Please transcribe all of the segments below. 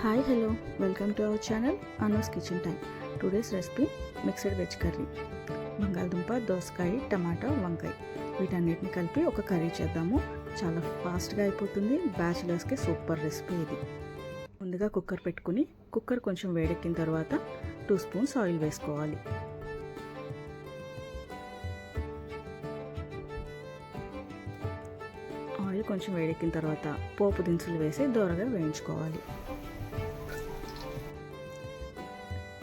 Hi, hello, welcome to our channel Anu's Kitchen Time. Today's recipe mixed veg curry. బంగాళదుంప, దోసకాయ, టమాటా, వంకాయ వీటన్నిటిని కలిపి ఒక కర్రీ చేద్దాము. చాలా ఫాస్ట్గా అయిపోతుంది. బ్యాచిలర్స్కి సూపర్ రెసిపీ ఇది. ముందుగా కుక్కర్ పెట్టుకుని కుక్కర్ కొంచెం వేడెక్కిన తర్వాత 2 స్పూన్స్ ఆయిల్ వేసుకోవాలి. ఆయిల్ కొంచెం వేడెక్కిన తర్వాత పోపు దినుసులు వేసి దోరగా వేయించుకోవాలి.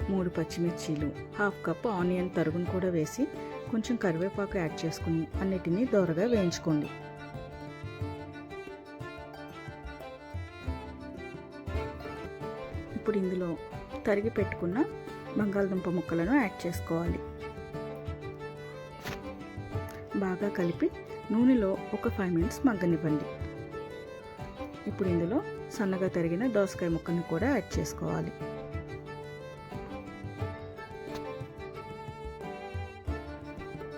3 పచ్చిమిర్చీలు, 1/2 కప్ ఆనియన్ తరుగును కూడా వేసి కొంచెం కరివేపాకు యాడ్ చేసుకుని అన్నిటినీ దోరగా వేయించుకోండి. ఇప్పుడు ఇందులో తరిగి పెట్టుకున్న బంగాళదుంప ముక్కలను యాడ్ చేసుకోవాలి. బాగా కలిపి నూనెలో ఒక 5 మినిట్స్ మగ్గనివ్వండి. ఇప్పుడు ఇందులో సన్నగా తరిగిన దోసకాయ ముక్కను కూడా యాడ్ చేసుకోవాలి.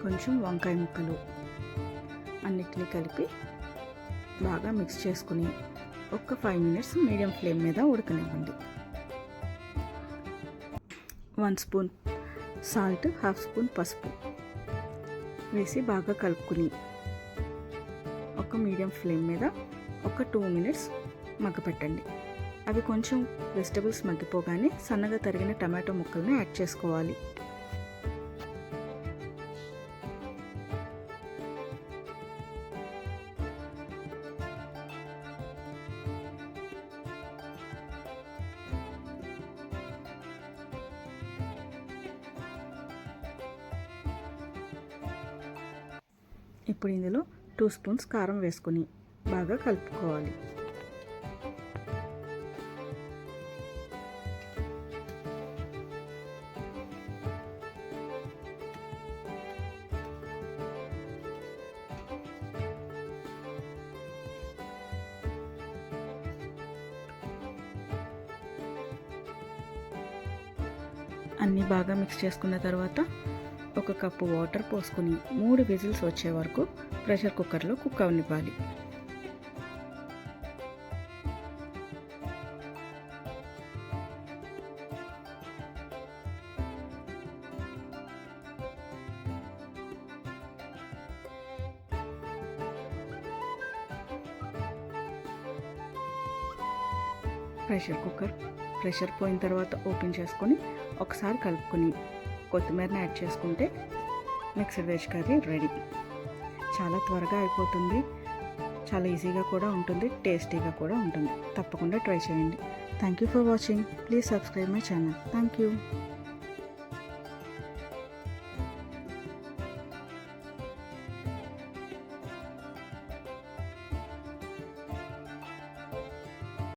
కొంచెం వంకాయ ముక్కలు అన్నిటినీ కలిపి బాగా మిక్స్ చేసుకుని ఒక 5 మినిట్స్ మీడియం ఫ్లేమ్ మీద ఉడకనివ్వండి. 1 స్పూన్ సాల్ట్, 1/2 స్పూన్ పసుపు వేసి బాగా కలుపుకుని ఒక మీడియం ఫ్లేమ్ మీద ఒక 2 మినిట్స్ మగ్గపెట్టండి. అవి కొంచెం వెజిటబుల్స్ మగ్గిపోగానే సన్నగా తరిగిన టమాటో ముక్కలను యాడ్ చేసుకోవాలి. ఇప్పుడు ఇందులో 2 స్పూన్స్ కారం వేసుకొని బాగా కలుపుకోవాలి. అన్నీ బాగా మిక్స్ చేసుకున్న తర్వాత 1 కప్పు వాటర్ పోసుకొని 3 విజిల్స్ వచ్చే వరకు ప్రెషర్ కుక్కర్లో కుక్ అవనివ్వాలి. ప్రెషర్ పోయిన తర్వాత ఓపెన్ చేసుకొని ఒకసారి కలుపుకొని కొత్తిమీరని యాడ్ చేసుకుంటే మిక్స్డ్ వెజ్ కర్రీ రెడీ. చాలా త్వరగా అయిపోతుంది, చాలా ఈజీగా కూడా ఉంటుంది, టేస్టీగా కూడా ఉంటుంది. తప్పకుండా ట్రై చేయండి. Thank you for watching. Please subscribe my channel. Thank you.